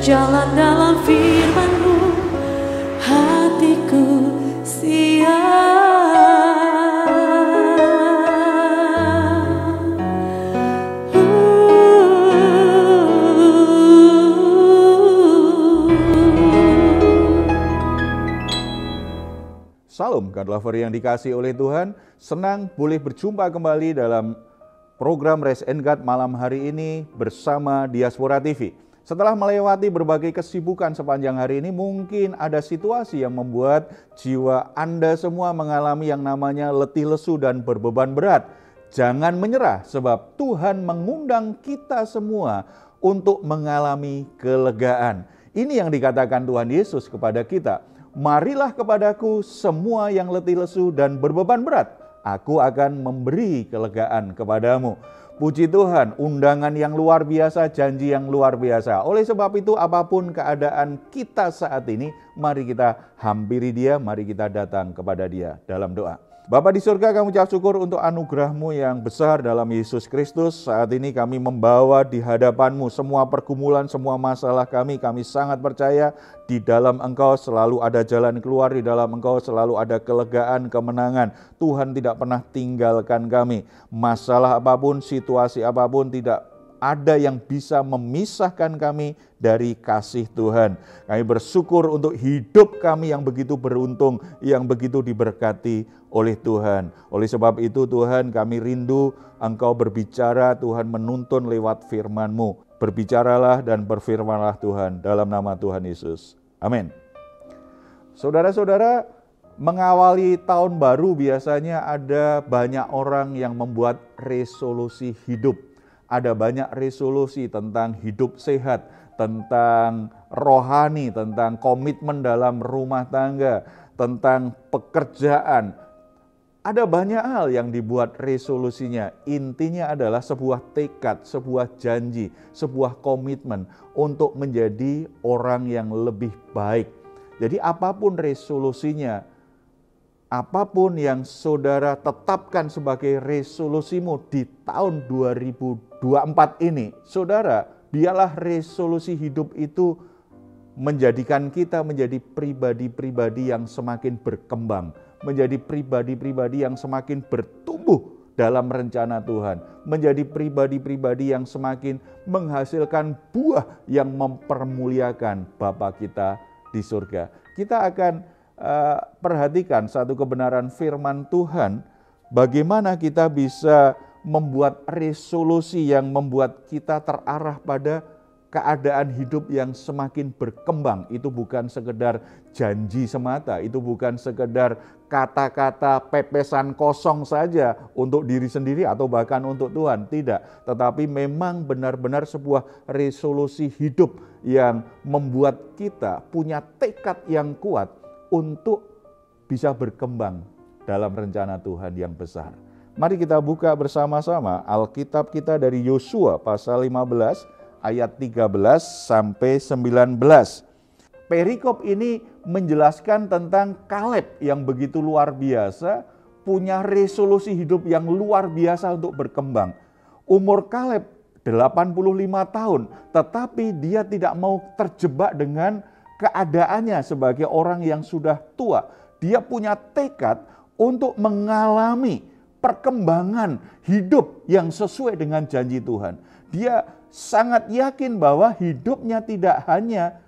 berjalan dalam firman-Mu, hatiku siap. Salam God Lover yang dikasihi oleh Tuhan, senang boleh berjumpa kembali dalam program Rest and God malam hari ini bersama Diaspora TV. Setelah melewati berbagai kesibukan sepanjang hari ini, mungkin ada situasi yang membuat jiwa Anda semua mengalami yang namanya letih lesu dan berbeban berat. Jangan menyerah, sebab Tuhan mengundang kita semua untuk mengalami kelegaan. Ini yang dikatakan Tuhan Yesus kepada kita. Marilah kepadaku semua yang letih lesu dan berbeban berat, aku akan memberi kelegaan kepadamu. Puji Tuhan, undangan yang luar biasa, janji yang luar biasa. Oleh sebab itu, apapun keadaan kita saat ini, mari kita hampiri Dia, mari kita datang kepada Dia dalam doa. Bapa di surga, kami ucap syukur untuk anugerah-Mu yang besar dalam Yesus Kristus. Saat ini kami membawa di hadapan-Mu semua pergumulan, semua masalah kami sangat percaya di dalam Engkau selalu ada jalan keluar, di dalam Engkau selalu ada kelegaan, kemenangan. Tuhan tidak pernah tinggalkan kami. Masalah apapun, situasi apapun, tidak ada yang bisa memisahkan kami dari kasih Tuhan. Kami bersyukur untuk hidup kami yang begitu beruntung, yang begitu diberkati oleh Tuhan. Oleh sebab itu Tuhan, kami rindu Engkau berbicara, Tuhan menuntun lewat firman-Mu. Berbicaralah dan berfirmanlah Tuhan dalam nama Tuhan Yesus. Amin. Saudara-saudara, mengawali tahun baru biasanya ada banyak orang yang membuat resolusi hidup. Ada banyak resolusi tentang hidup sehat, tentang rohani, tentang komitmen dalam rumah tangga, tentang pekerjaan. Ada banyak hal yang dibuat resolusinya. Intinya adalah sebuah tekad, sebuah janji, sebuah komitmen untuk menjadi orang yang lebih baik. Jadi apapun resolusinya, apapun yang saudara tetapkan sebagai resolusimu di tahun 2024 ini, saudara, biarlah resolusi hidup itu menjadikan kita menjadi pribadi-pribadi yang semakin berkembang, menjadi pribadi-pribadi yang semakin bertumbuh dalam rencana Tuhan, menjadi pribadi-pribadi yang semakin menghasilkan buah yang mempermuliakan Bapa kita di surga. Kita akan perhatikan satu kebenaran firman Tuhan, bagaimana kita bisa membuat resolusi yang membuat kita terarah pada keadaan hidup yang semakin berkembang. Itu bukan sekedar janji semata, itu bukan sekedar kata-kata pepesan kosong saja untuk diri sendiri atau bahkan untuk Tuhan, tidak. Tetapi memang benar-benar sebuah resolusi hidup yang membuat kita punya tekad yang kuat untuk bisa berkembang dalam rencana Tuhan yang besar. Mari kita buka bersama-sama Alkitab kita dari Yosua pasal 15 ayat 13 sampai 19. Perikop ini menjelaskan tentang Kaleb yang begitu luar biasa, punya resolusi hidup yang luar biasa untuk berkembang. Umur Kaleb 85 tahun, tetapi dia tidak mau terjebak dengan keadaannya sebagai orang yang sudah tua. Dia punya tekad untuk mengalami perkembangan hidup yang sesuai dengan janji Tuhan. Dia sangat yakin bahwa hidupnya tidak hanya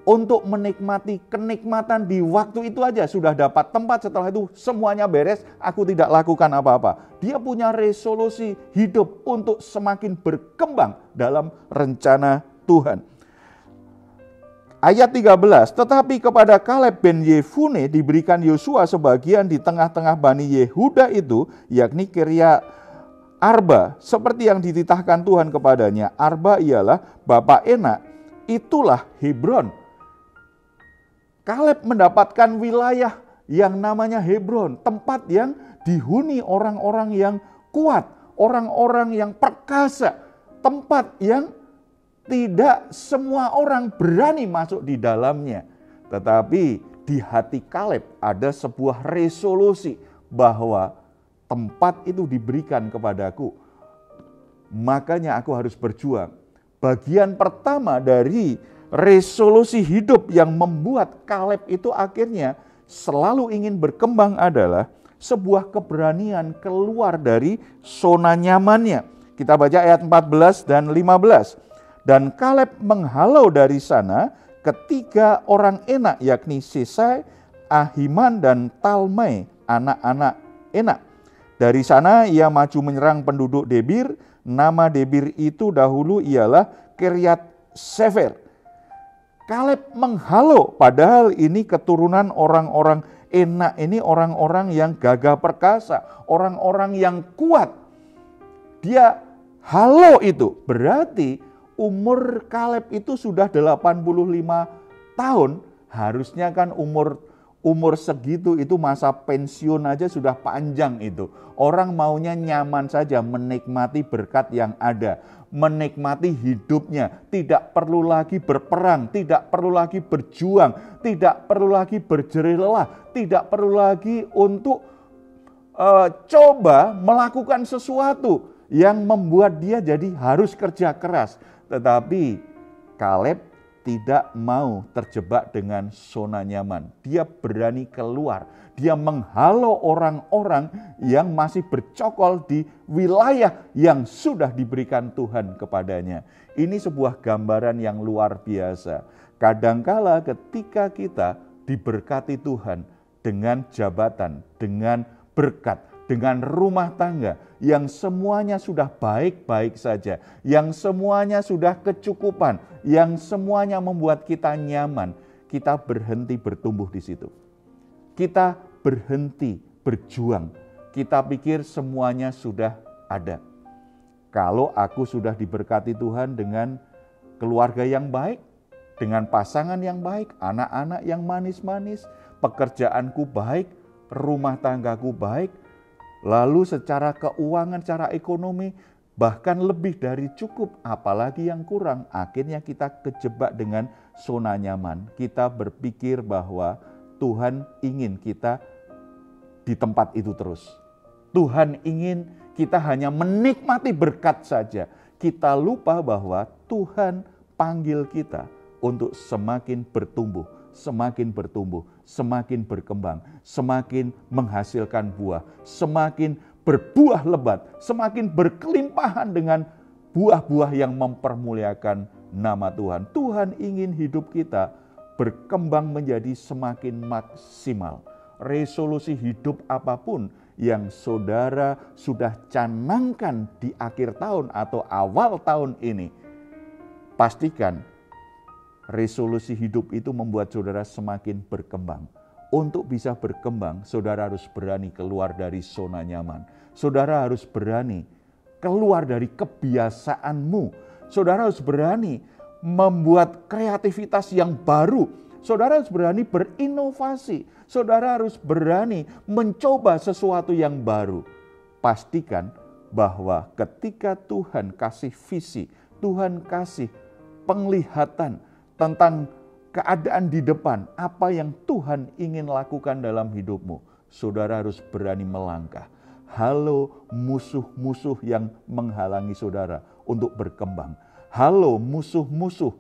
untuk menikmati kenikmatan di waktu itu aja, sudah dapat tempat, setelah itu semuanya beres, aku tidak lakukan apa-apa. Dia punya resolusi hidup untuk semakin berkembang dalam rencana Tuhan. Ayat 13, tetapi kepada Kaleb bin Yefune diberikan Yosua sebagian di tengah-tengah Bani Yehuda itu, yakni Kiryat Arba, seperti yang dititahkan Tuhan kepadanya. Arba ialah Bapak Enak, itulah Hebron. Kaleb mendapatkan wilayah yang namanya Hebron, tempat yang dihuni orang-orang yang kuat, orang-orang yang perkasa, tempat yang tidak semua orang berani masuk di dalamnya. Tetapi di hati Kaleb ada sebuah resolusi bahwa tempat itu diberikan kepadaku. Makanya aku harus berjuang. Bagian pertama dari resolusi hidup yang membuat Kaleb itu akhirnya selalu ingin berkembang adalah sebuah keberanian keluar dari zona nyamannya. Kita baca ayat 14 dan 15. Dan Kaleb menghalau dari sana ketiga orang Enak, yakni Sesai, Ahiman, dan Talmai, anak-anak Enak. Dari sana ia maju menyerang penduduk Debir. Nama Debir itu dahulu ialah Kiryat Sefer. Kaleb menghalau, padahal ini keturunan orang-orang Enak, ini orang-orang yang gagah perkasa, orang-orang yang kuat. Dia halau itu, berarti umur Kaleb itu sudah 85 tahun, harusnya kan umur segitu itu masa pensiun aja sudah panjang itu. Orang maunya nyaman saja menikmati berkat yang ada, menikmati hidupnya, tidak perlu lagi berperang, tidak perlu lagi berjuang, tidak perlu lagi berjerih lelah, tidak perlu lagi untuk coba melakukan sesuatu yang membuat dia jadi harus kerja keras. Tetapi Kaleb tidak mau terjebak dengan zona nyaman. Dia berani keluar. Dia menghalau orang-orang yang masih bercokol di wilayah yang sudah diberikan Tuhan kepadanya. Ini sebuah gambaran yang luar biasa. Kadangkala ketika kita diberkati Tuhan dengan jabatan, dengan berkat, dengan rumah tangga yang semuanya sudah baik-baik saja, yang semuanya sudah kecukupan, yang semuanya membuat kita nyaman, kita berhenti bertumbuh di situ. Kita berhenti berjuang, kita pikir semuanya sudah ada. Kalau aku sudah diberkati Tuhan dengan keluarga yang baik, dengan pasangan yang baik, anak-anak yang manis-manis, pekerjaanku baik, rumah tanggaku baik, lalu secara keuangan, secara ekonomi, bahkan lebih dari cukup, apalagi yang kurang. Akhirnya kita kejebak dengan zona nyaman. Kita berpikir bahwa Tuhan ingin kita di tempat itu terus. Tuhan ingin kita hanya menikmati berkat saja. Kita lupa bahwa Tuhan panggil kita untuk semakin bertumbuh, semakin berkembang, semakin menghasilkan buah, semakin berbuah lebat, semakin berkelimpahan dengan buah-buah yang mempermuliakan nama Tuhan. Tuhan ingin hidup kita berkembang menjadi semakin maksimal. Resolusi hidup apapun yang saudara sudah canangkan di akhir tahun atau awal tahun ini, pastikan resolusi hidup itu membuat saudara semakin berkembang. Untuk bisa berkembang, saudara harus berani keluar dari zona nyaman. Saudara harus berani keluar dari kebiasaanmu. Saudara harus berani membuat kreativitas yang baru. Saudara harus berani berinovasi. Saudara harus berani mencoba sesuatu yang baru. Pastikan bahwa ketika Tuhan kasih visi, Tuhan kasih penglihatan tentang keadaan di depan, apa yang Tuhan ingin lakukan dalam hidupmu, saudara harus berani melangkah. Halo musuh-musuh yang menghalangi saudara untuk berkembang. Halo musuh-musuh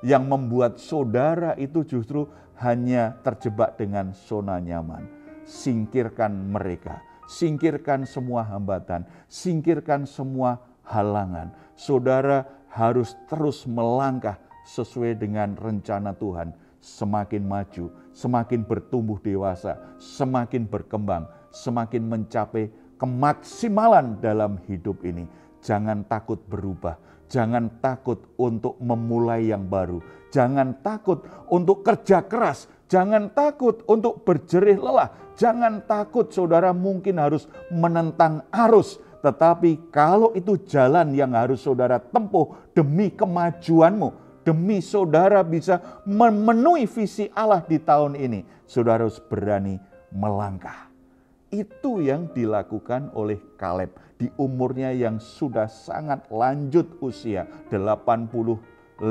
yang membuat saudara itu justru hanya terjebak dengan zona nyaman. Singkirkan mereka, singkirkan semua hambatan, singkirkan semua halangan. Saudara harus terus melangkah sesuai dengan rencana Tuhan, semakin maju, semakin bertumbuh dewasa, semakin berkembang, semakin mencapai kemaksimalan dalam hidup ini. Jangan takut berubah, jangan takut untuk memulai yang baru, jangan takut untuk kerja keras, jangan takut untuk berjerih lelah, jangan takut saudara mungkin harus menentang arus. Tetapi kalau itu jalan yang harus saudara tempuh demi kemajuanmu, demi saudara bisa memenuhi visi Allah di tahun ini, saudara harus berani melangkah. Itu yang dilakukan oleh Kaleb di umurnya yang sudah sangat lanjut usia, 85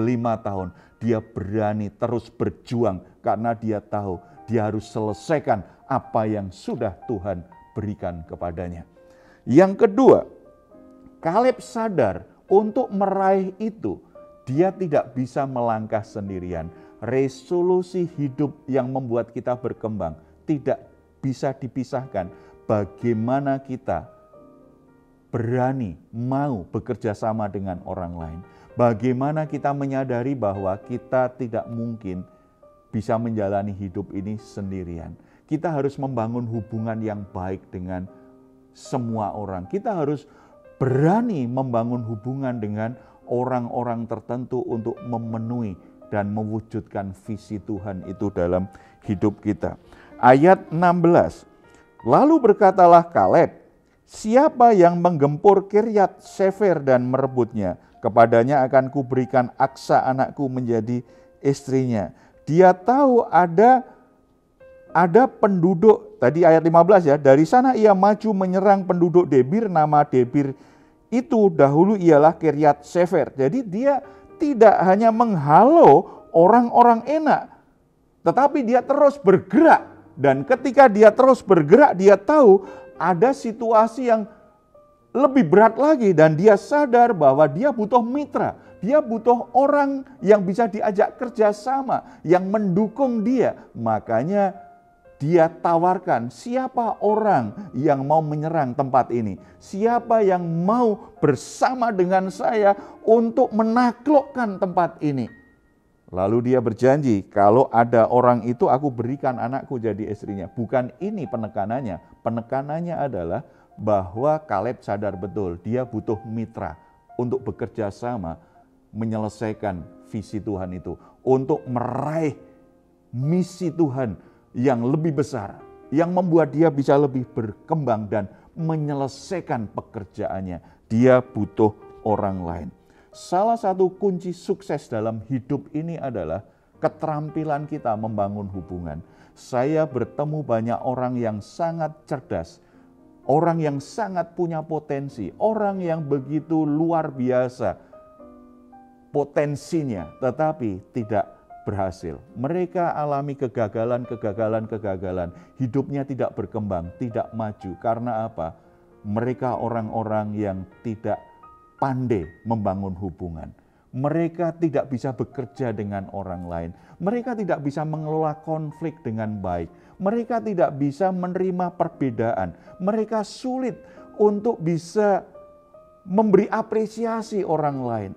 tahun. Dia berani terus berjuang karena dia tahu dia harus selesaikan apa yang sudah Tuhan berikan kepadanya. Yang kedua, Kaleb sadar untuk meraih itu Dia tidak bisa melangkah sendirian. Resolusi hidup yang membuat kita berkembang tidak bisa dipisahkan. Bagaimana kita berani mau bekerja sama dengan orang lain. Bagaimana kita menyadari bahwa kita tidak mungkin bisa menjalani hidup ini sendirian. Kita harus membangun hubungan yang baik dengan semua orang. Kita harus berani membangun hubungan dengan orang-orang tertentu untuk memenuhi dan mewujudkan visi Tuhan itu dalam hidup kita. Ayat 16, lalu berkatalah Kaleb, siapa yang menggempur Kiryat Sefer dan merebutnya, kepadanya akan kuberikan Aksa anakku menjadi istrinya. Dia tahu ada penduduk, tadi ayat 15 ya, dari sana ia maju menyerang penduduk Debir, nama Debir itu dahulu ialah Kiryat Sefer. Jadi dia tidak hanya menghalau orang-orang enak, tetapi dia terus bergerak. Dan ketika dia terus bergerak, dia tahu ada situasi yang lebih berat lagi dan dia sadar bahwa dia butuh mitra. Dia butuh orang yang bisa diajak kerjasama, yang mendukung dia. Makanya dia tawarkan, siapa orang yang mau menyerang tempat ini? Siapa yang mau bersama dengan saya untuk menaklukkan tempat ini? Lalu dia berjanji, kalau ada orang itu aku berikan anakku jadi istrinya. Bukan ini penekanannya. Penekanannya adalah bahwa Kaleb sadar betul dia butuh mitra untuk bekerja sama menyelesaikan visi Tuhan itu. Untuk meraih misi Tuhan yang lebih besar, yang membuat dia bisa lebih berkembang dan menyelesaikan pekerjaannya. Dia butuh orang lain. Salah satu kunci sukses dalam hidup ini adalah keterampilan kita membangun hubungan. Saya bertemu banyak orang yang sangat cerdas, orang yang sangat punya potensi, orang yang begitu luar biasa potensinya, tetapi tidak berhasil. Mereka alami kegagalan. Hidupnya tidak berkembang, tidak maju. Karena apa? Mereka orang-orang yang tidak pandai membangun hubungan. Mereka tidak bisa bekerja dengan orang lain. Mereka tidak bisa mengelola konflik dengan baik. Mereka tidak bisa menerima perbedaan. Mereka sulit untuk bisa memberi apresiasi orang lain.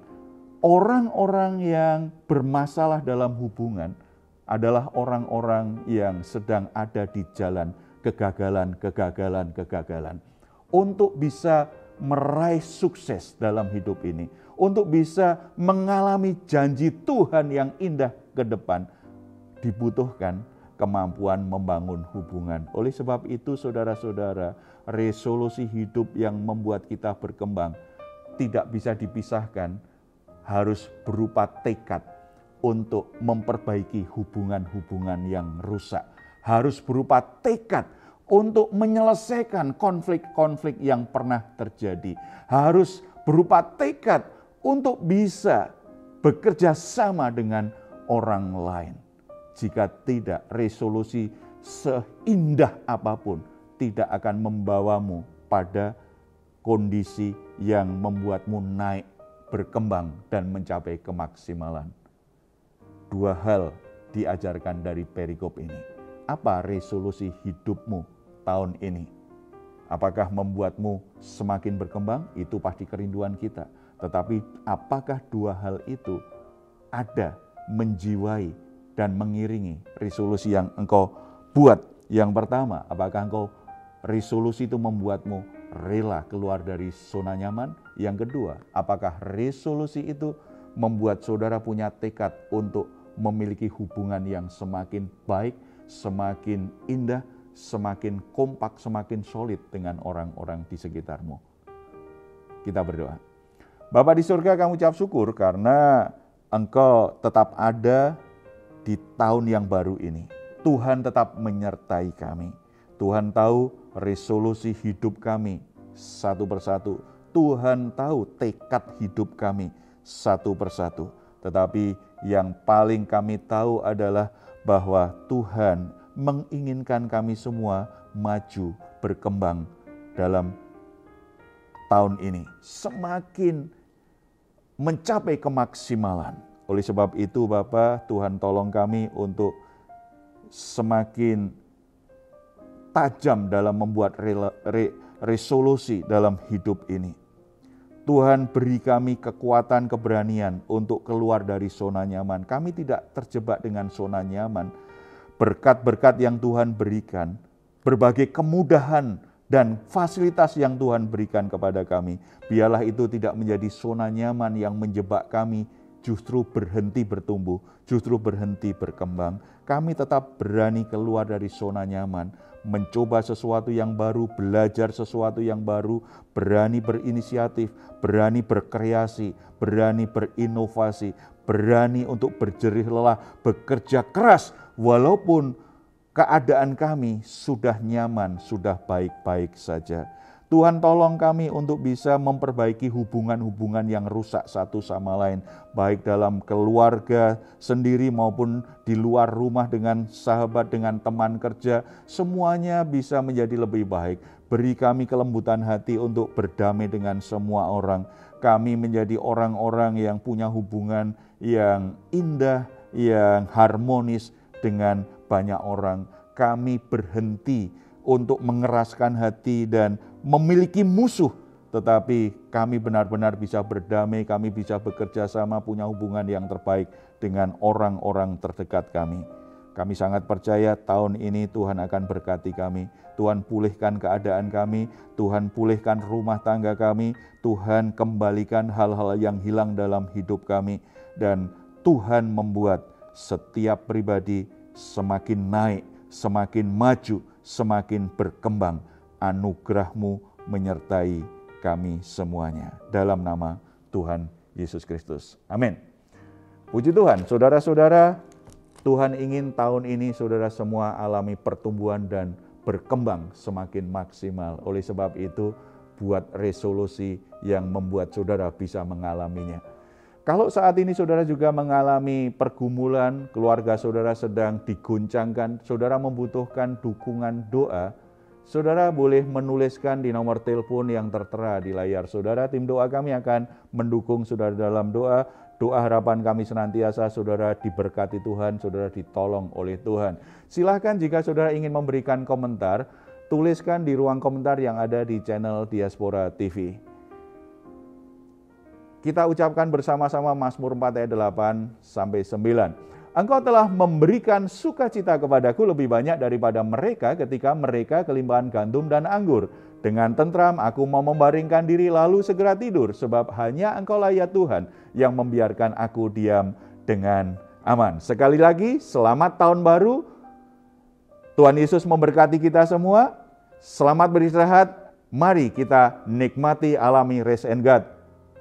Orang-orang yang bermasalah dalam hubungan adalah orang-orang yang sedang ada di jalan kegagalan. Untuk bisa meraih sukses dalam hidup ini, untuk bisa mengalami janji Tuhan yang indah ke depan, dibutuhkan kemampuan membangun hubungan. Oleh sebab itu, saudara-saudara, resolusi hidup yang membuat kita berkembang tidak bisa dipisahkan, harus berupa tekad untuk memperbaiki hubungan-hubungan yang rusak. Harus berupa tekad untuk menyelesaikan konflik-konflik yang pernah terjadi. Harus berupa tekad untuk bisa bekerja sama dengan orang lain. Jika tidak, resolusi seindah apapun tidak akan membawamu pada kondisi yang membuatmu naik, berkembang, dan mencapai kemaksimalan. Dua hal diajarkan dari perikop ini. Apa resolusi hidupmu tahun ini? Apakah membuatmu semakin berkembang? Itu pasti kerinduan kita. Tetapi apakah dua hal itu ada menjiwai dan mengiringi resolusi yang engkau buat? Yang pertama, apakah engkau resolusi itu membuatmu rela keluar dari zona nyaman? Yang kedua, apakah resolusi itu membuat saudara punya tekad untuk memiliki hubungan yang semakin baik, semakin indah, semakin kompak, semakin solid dengan orang-orang di sekitarmu? Kita berdoa. Bapa di surga, kami ucap syukur karena Engkau tetap ada di tahun yang baru ini. Tuhan tetap menyertai kami. Tuhan tahu resolusi hidup kami satu persatu. Tuhan tahu tekad hidup kami satu persatu. Tetapi yang paling kami tahu adalah bahwa Tuhan menginginkan kami semua maju, berkembang dalam tahun ini. Semakin mencapai kemaksimalan. Oleh sebab itu Bapa, Tuhan tolong kami untuk semakin tajam dalam membuat resolusi dalam hidup ini. Tuhan beri kami kekuatan, keberanian untuk keluar dari zona nyaman. Kami tidak terjebak dengan zona nyaman. Berkat-berkat yang Tuhan berikan, berbagai kemudahan dan fasilitas yang Tuhan berikan kepada kami, biarlah itu tidak menjadi zona nyaman yang menjebak kami, justru berhenti bertumbuh, justru berhenti berkembang. Kami tetap berani keluar dari zona nyaman, mencoba sesuatu yang baru, belajar sesuatu yang baru, berani berinisiatif, berani berkreasi, berani berinovasi, berani untuk berjerih lelah, bekerja keras, walaupun keadaan kami sudah nyaman, sudah baik-baik saja. Tuhan tolong kami untuk bisa memperbaiki hubungan-hubungan yang rusak satu sama lain, baik dalam keluarga sendiri maupun di luar rumah dengan sahabat, dengan teman kerja, semuanya bisa menjadi lebih baik. Beri kami kelembutan hati untuk berdamai dengan semua orang. Kami menjadi orang-orang yang punya hubungan yang indah, yang harmonis dengan banyak orang. Kami berhenti untuk mengeraskan hati dan memiliki musuh, tetapi kami benar-benar bisa berdamai, kami bisa bekerja sama, punya hubungan yang terbaik dengan orang-orang terdekat kami. Kami sangat percaya tahun ini Tuhan akan berkati kami. Tuhan pulihkan keadaan kami, Tuhan pulihkan rumah tangga kami, Tuhan kembalikan hal-hal yang hilang dalam hidup kami, dan Tuhan membuat setiap pribadi semakin naik, semakin maju, semakin berkembang. Anugerah-Mu menyertai kami semuanya. Dalam nama Tuhan Yesus Kristus. Amin. Puji Tuhan, saudara-saudara, Tuhan ingin tahun ini saudara semua alami pertumbuhan dan berkembang semakin maksimal. Oleh sebab itu, buat resolusi yang membuat saudara bisa mengalaminya. Kalau saat ini saudara juga mengalami pergumulan, keluarga saudara sedang diguncangkan, saudara membutuhkan dukungan doa, saudara boleh menuliskan di nomor telepon yang tertera di layar saudara. Tim doa kami akan mendukung saudara dalam doa. Doa harapan kami senantiasa saudara diberkati Tuhan, saudara ditolong oleh Tuhan. Silakan jika saudara ingin memberikan komentar, tuliskan di ruang komentar yang ada di channel Diaspora TV. Kita ucapkan bersama-sama Mazmur 4 ayat 8-9. Engkau telah memberikan sukacita kepadaku lebih banyak daripada mereka ketika mereka kelimpahan gandum dan anggur. Dengan tentram aku mau membaringkan diri lalu segera tidur, sebab hanya Engkaulah ya Tuhan yang membiarkan aku diam dengan aman. Sekali lagi, selamat tahun baru. Tuhan Yesus memberkati kita semua. Selamat beristirahat. Mari kita nikmati alami rest and God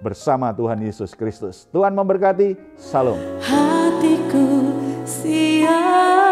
bersama Tuhan Yesus Kristus. Tuhan memberkati. Salam. Hatiku siap.